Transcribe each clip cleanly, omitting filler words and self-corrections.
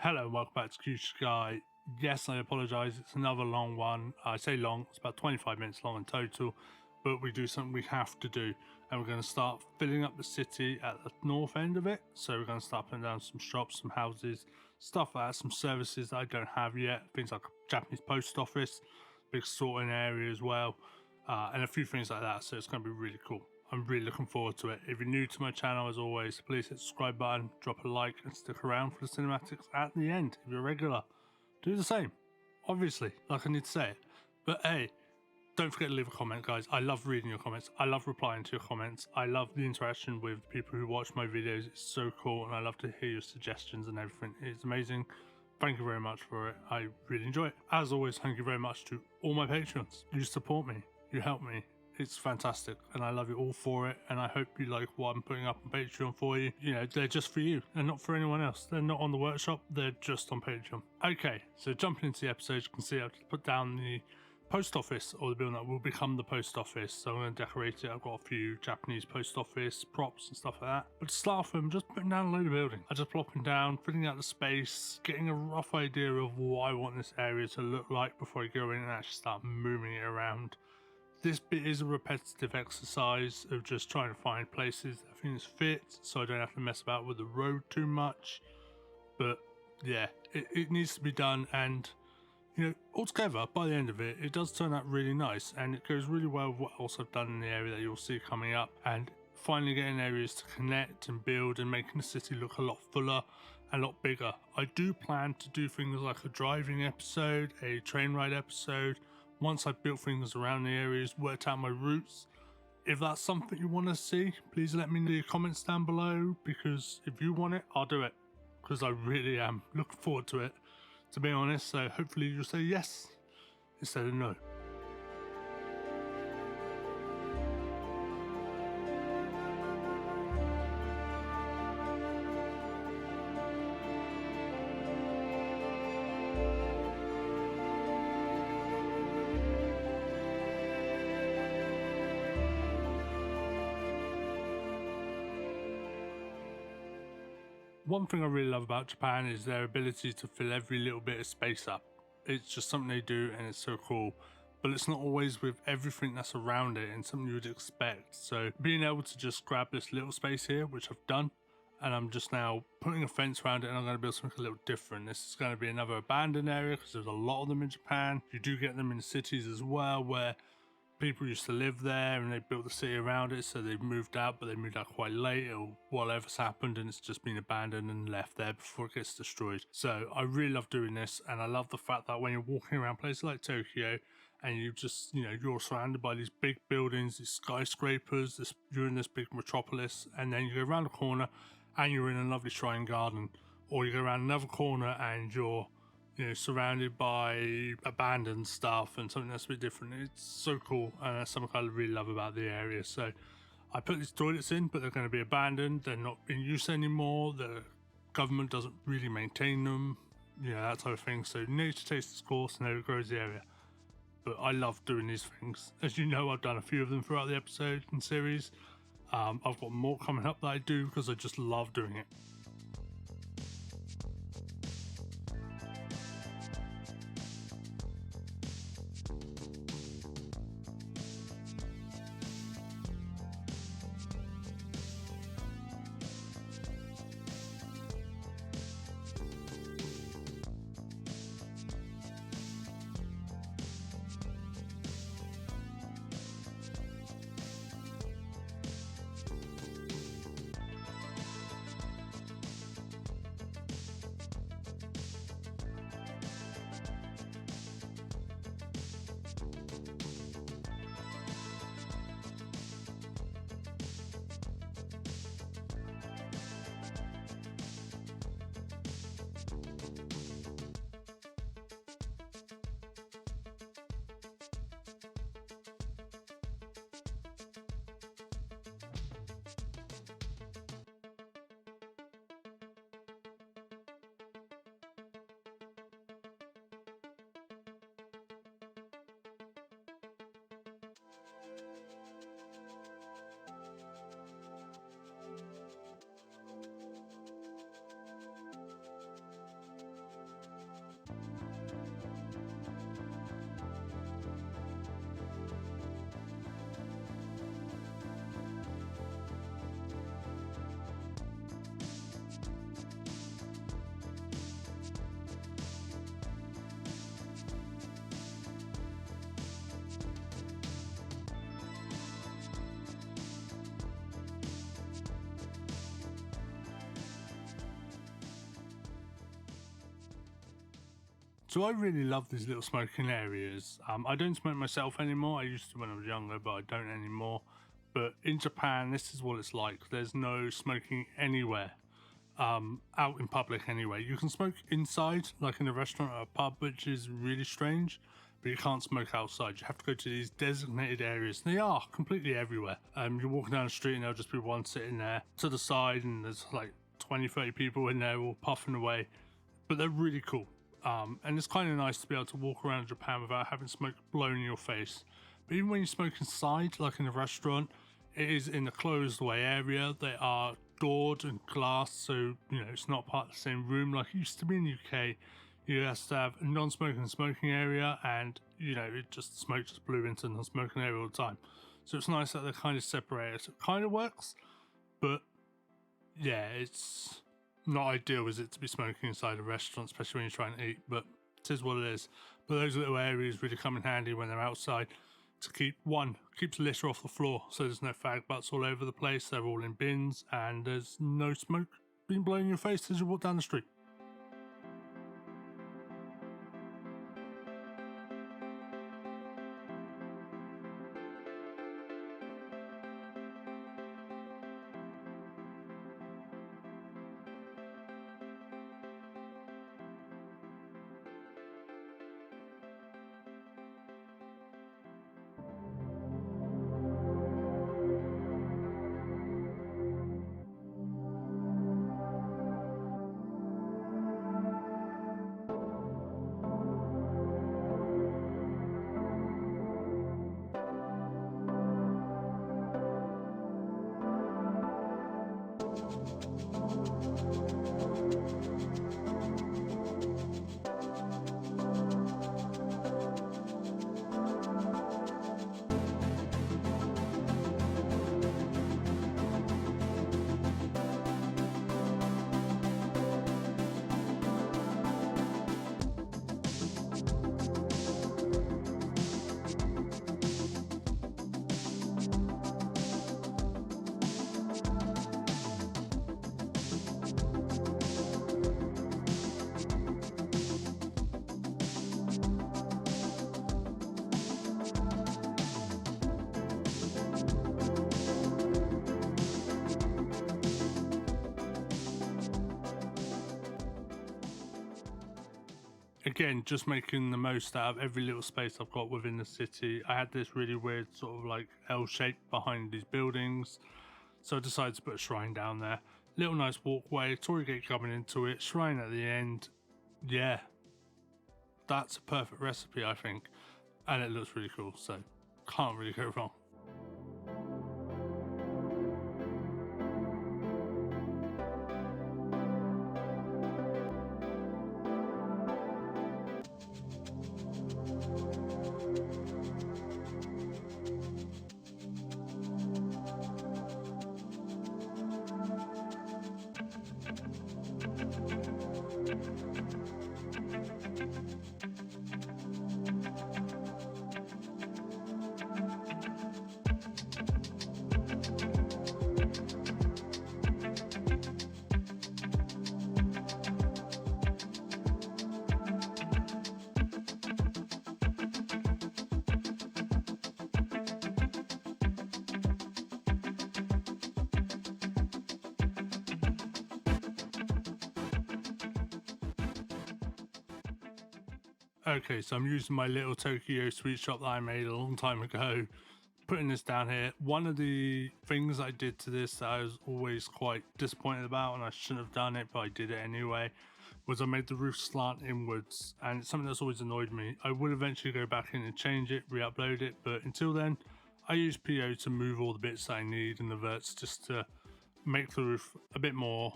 Hello and welcome back to Kyushu. Yes, I apologise, it's another long one. I say long, it's about 25 minutes long in total, but we do something we have to do, and we're going to start filling up the city at the north end of it. So we're going to start putting down some shops, some houses, stuff like that, some services that I don't have yet, things like a Japanese post office, big sorting area as well, and a few things like that. So it's going to be really cool. I'm really looking forward to it. If you're new to my channel, as always, please hit the subscribe button, drop a like, and stick around for the cinematics at the end. If you're a regular, do the same. Obviously, like I need to say it. But hey, don't forget to leave a comment, guys. I love reading your comments. I love replying to your comments. I love the interaction with people who watch my videos. It's so cool, and I love to hear your suggestions and everything. It's amazing. Thank you very much for it. I really enjoy it. As always, thank you very much to all my patrons. You support me. You help me. It's fantastic, and I love you all for it, and I hope you like what I'm putting up on Patreon for you. You know, they're just for you and not for anyone else. They're not on the workshop, they're just on Patreon. Okay, so jumping into the episode, you can see I've put down the post office, or the building that will become the post office. So I'm going to decorate it. I've got a few Japanese post office props and stuff like that. But to start off, I'm just putting down a load of building. I'm just plopping down, filling out the space, getting a rough idea of what I want this area to look like before I go in and actually start moving it around. This bit is a repetitive exercise of just trying to find places that things fit, so I don't have to mess about with the road too much. But yeah, it needs to be done, and you know, altogether, by the end of it, it does turn out really nice, and it goes really well with what else I've done in the area that you'll see coming up, and finally getting areas to connect and build and making the city look a lot fuller, a lot bigger. I do plan to do things like a driving episode, a train ride episode, once I've built things around the areas, worked out my routes. If that's something you want to see, please let me know in the comments down below, because if you want it, I'll do it, because I really am looking forward to it, to be honest. So hopefully you'll say yes instead of no. One thing I really love about Japan is their ability to fill every little bit of space up. It's just something they do, and it's so cool. But it's not always with everything that's around it and something you would expect. So being able to just grab this little space here, which I've done, and I'm just now putting a fence around it, and I'm going to build something a little different. This is going to be another abandoned area, because there's a lot of them in Japan. You do get them in cities as well, where people used to live there and they built the city around it, so they've moved out, but they moved out quite late or whatever's happened, and it's just been abandoned and left there before it gets destroyed. So I really love doing this, and I love the fact that when you're walking around places like Tokyo and you just, you know, you're surrounded by these big buildings, these skyscrapers, you're in this big metropolis, and then you go around the corner and you're in a lovely shrine garden, or you go around another corner and you're, you know, surrounded by abandoned stuff and something that's a bit different. It's so cool, and that's something I really love about the area. So I put these toilets in, but they're going to be abandoned. They're not in use anymore. The government doesn't really maintain them, you know, that type of thing. So nature takes its course and it grows the area. But I love doing these things. As you know, I've done a few of them throughout the episode and series. I've got more coming up that I do because I just love doing it. So I really love these little smoking areas. I don't smoke myself anymore. I used to when I was younger, but I don't anymore. But in Japan, this is what it's like. There's no smoking anywhere, out in public anyway. You can smoke inside, like in a restaurant or a pub, which is really strange, but you can't smoke outside. You have to go to these designated areas. They are completely everywhere. You're walking down the street and there'll just be one sitting there to the side, and there's like 20-30 people in there all puffing away, but they're really cool. And it's kind of nice to be able to walk around Japan without having smoke blown in your face. But even when you smoke inside, like in a restaurant, it is in a closed away area. They are doored and glass, so you know it's not part of the same room like it used to be in the UK. You have to have a non-smoking and smoking area, and you know smoke just blew into the non-smoking area all the time. So it's nice that they're kind of separated. It kind of works, but yeah, it's not ideal, is it, to be smoking inside a restaurant, especially when you're trying to eat, but it is what it is. But those little areas really come in handy when they're outside to keeps litter off the floor, so there's no fag butts all over the place. They're all in bins, and there's no smoke being blown in your face as you walk down the street. Again, just making the most out of every little space I've got within the city. I had this really weird sort of like L shape behind these buildings, so I decided to put a shrine down there. Little nice walkway, Torii gate coming into it, shrine at the end. Yeah, that's a perfect recipe, I think, and it looks really cool, so can't really go wrong. Okay, so I'm using my little Tokyo sweet shop that I made a long time ago, putting this down here. One of the things I did to this that I was always quite disappointed about, and I shouldn't have done it, but I did it anyway, was I made the roof slant inwards, and it's something that's always annoyed me. I would eventually go back in and change it, re-upload it, but until then, I use PO to move all the bits that I need and the verts just to make the roof a bit more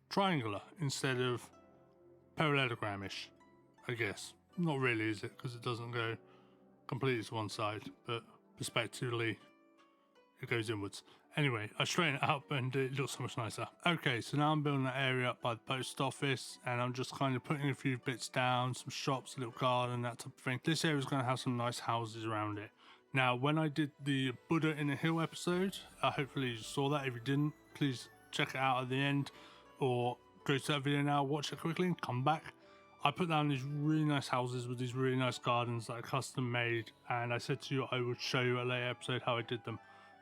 triangular instead of parallelogram-ish. I guess. Not really, is it? Because it doesn't go completely to one side, but perspectively it goes inwards. Anyway, I straighten it up and it looks so much nicer. Okay, so now I'm building that area up by the post office, and I'm just kind of putting a few bits down, some shops, a little garden, that type of thing. This area is going to have some nice houses around it. Now, when I did the Buddha in a Hill episode, hopefully you saw that. If you didn't, please check it out at the end, or go to that video now, watch it quickly and come back. I put down these really nice houses with these really nice gardens that I custom made, and I said to you I would show you a later episode how I did them.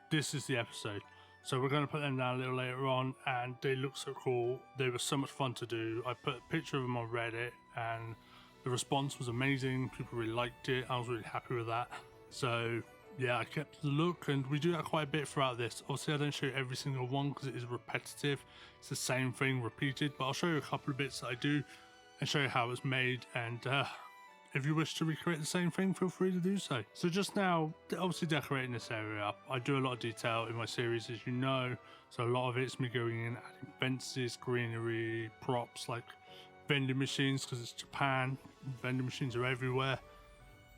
This is the episode. So we're going to put them down a little later on, and they look so cool. They were so much fun to do. I put a picture of them on Reddit, and the response was amazing. People really liked it. I was really happy with that. So yeah, I kept the look, and we do that quite a bit throughout this. Obviously I don't show you every single one because it is repetitive. It's the same thing repeated, but I'll show you a couple of bits that I do and show you how it was made, and if you wish to recreate the same thing, feel free to do so. So just now, obviously decorating this area up. I do a lot of detail in my series, as you know, so a lot of it's me going in, adding fences, greenery, props like vending machines, because it's Japan. Vending machines are everywhere.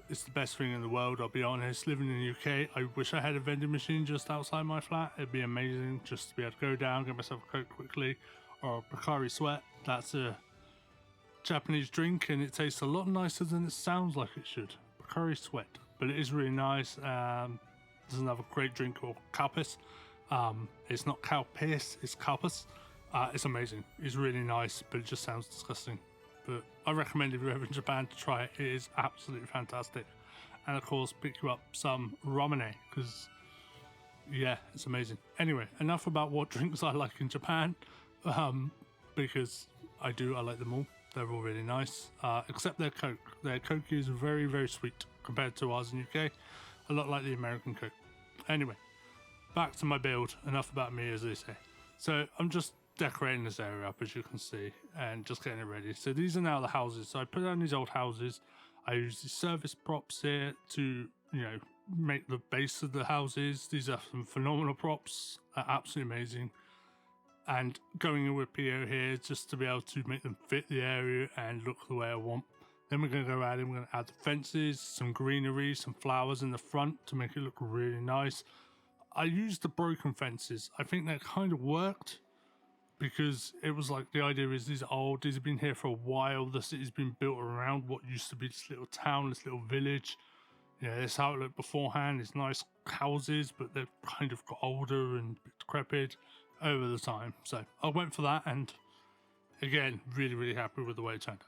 It's the best thing in the world, I'll be honest. Living in the UK, I wish I had a vending machine just outside my flat. It'd be amazing just to be able to go down, get myself a Coke quickly, or a Pocari Sweat. That's a Japanese drink, and it tastes a lot nicer than it sounds like it should. Pocari Sweat, but it is really nice. There's another great drink called Kalpis. It's not cow piss, it's Kalpis. It's amazing. It's really nice, but it just sounds disgusting. But I recommend if you're ever in Japan to try it. It is absolutely fantastic. And of course, pick you up some ramen, because yeah, it's amazing. Anyway, enough about what drinks I like in Japan, because I like them all. They're all really nice, except their Coke. Their Coke is very, very sweet compared to ours in UK. A lot like the American Coke. Anyway, back to my build. Enough about me, as they say. So I'm just decorating this area up, as you can see, and just getting it ready. So these are now the houses. So I put down these old houses. I use the service props here to, make the base of the houses. These are some phenomenal props. Absolutely amazing. And going in with PO here just to be able to make them fit the area and look the way I want. Then we're going to go around and we're going to add the fences, some greenery, some flowers in the front to make it look really nice. I used the broken fences. I think that kind of worked because it was like, the idea is these are old, these have been here for a while. The city's been built around what used to be this little town, this little village. Yeah, that's how it looked beforehand. It's nice houses, but they've kind of got older and decrepit over the time. So I went for that, and again, really, really happy with the way it turned out.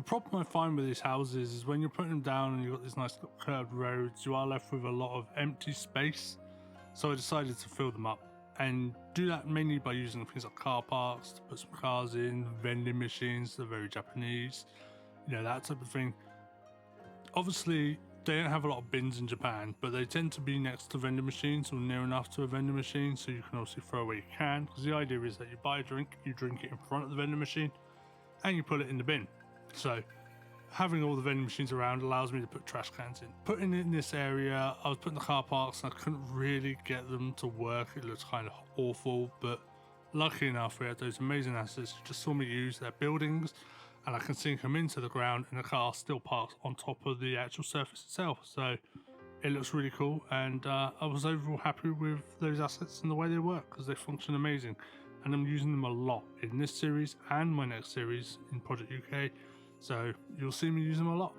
The problem I find with these houses is when you're putting them down and you've got these nice little curved roads, you are left with a lot of empty space. So I decided to fill them up and do that mainly by using things like car parks to put some cars in, vending machines, they're very Japanese, you know, that type of thing. Obviously, they don't have a lot of bins in Japan, but they tend to be next to vending machines or near enough to a vending machine, so you can obviously throw away your can, because the idea is that you buy a drink, you drink it in front of the vending machine, and you put it in the bin. So having all the vending machines around allows me to put trash cans in. Putting it in this area, I was putting the car parks and I couldn't really get them to work. It looks kind of awful, but lucky enough we had those amazing assets who just saw me use their buildings, and I can sink them into the ground and the car still parks on top of the actual surface itself. So it looks really cool, and I was overall happy with those assets and the way they work because they function amazing, and I'm using them a lot in this series and my next series in Project UK, so you'll see me use them a lot.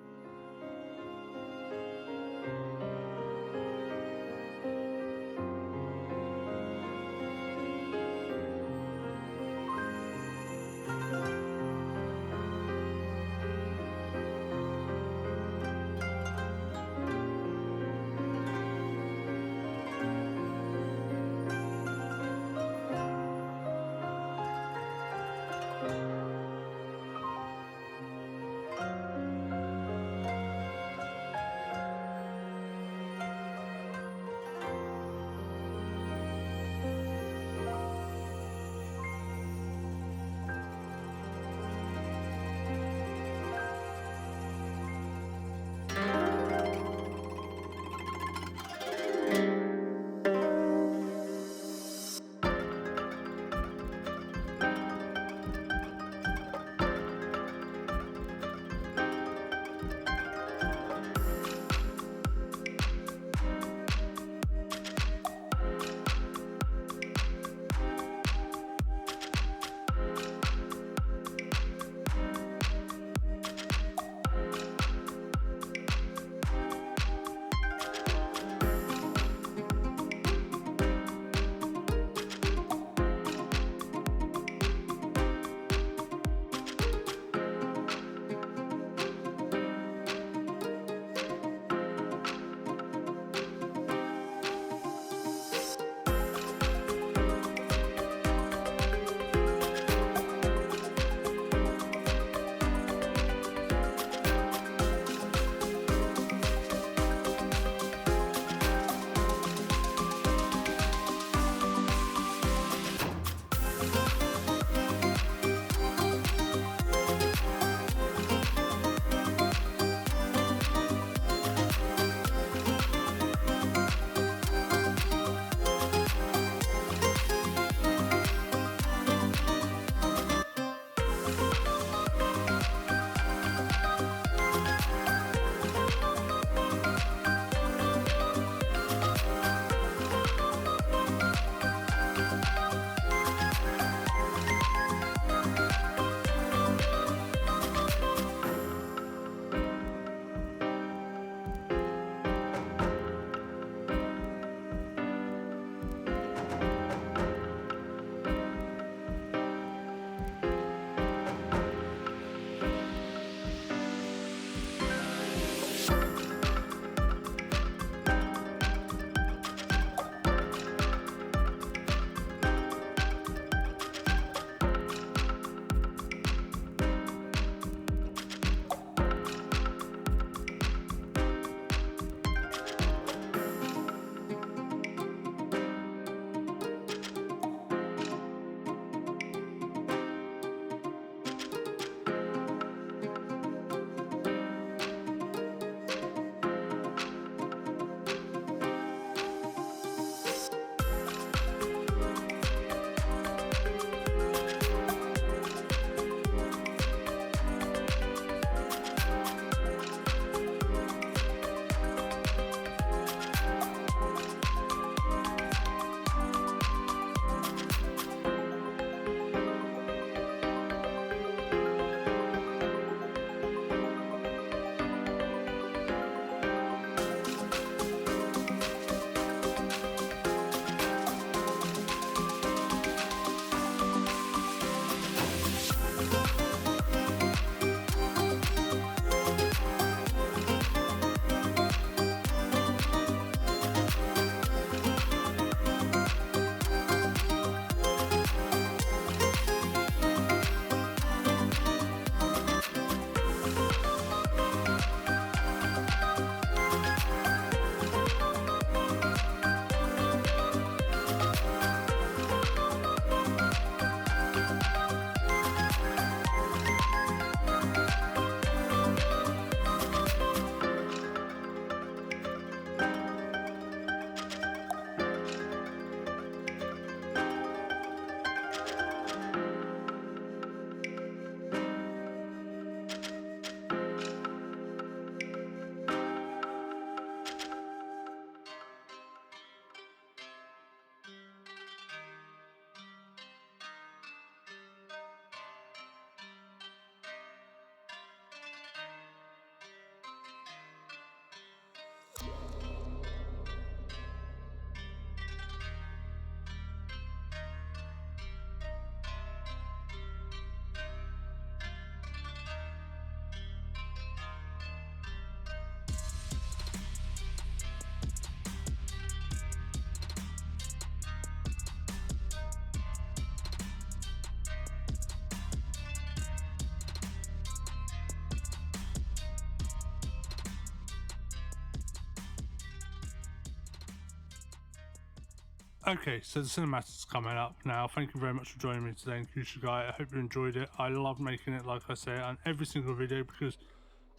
Okay, so the cinematic's coming up now. Thank you very much for joining me today in Kyushu. I hope you enjoyed it. I love making it, like I say, on every single video because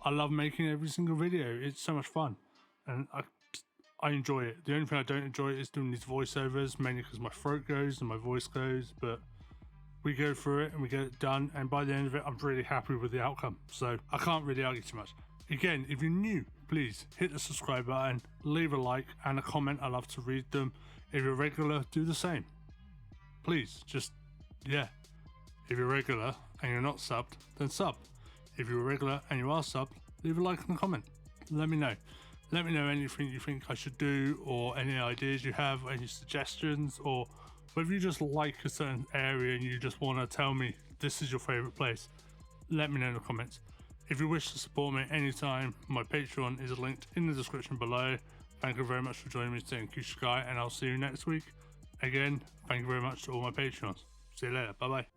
I love making every single video. It's so much fun, and I enjoy it. The only thing I don't enjoy is doing these voiceovers, mainly because my throat goes and my voice goes, but we go through it and we get it done, and by the end of it I'm really happy with the outcome, so I can't really argue too much. Again, if you're new, please hit the subscribe button, leave a like and a comment. I love to read them. If you're regular, do the same. Please, just, yeah. If you're regular and you're not subbed, then sub. If you're regular and you are subbed, leave a like and a comment. Let me know. Let me know anything you think I should do, or any ideas you have, any suggestions, or whether you just like a certain area and you just want to tell me this is your favourite place. Let me know in the comments. If you wish to support me anytime, my Patreon is linked in the description below. Thank you very much for joining me today in Shigai, and I'll see you next week. Again, thank you very much to all my Patreons. See you later. Bye bye.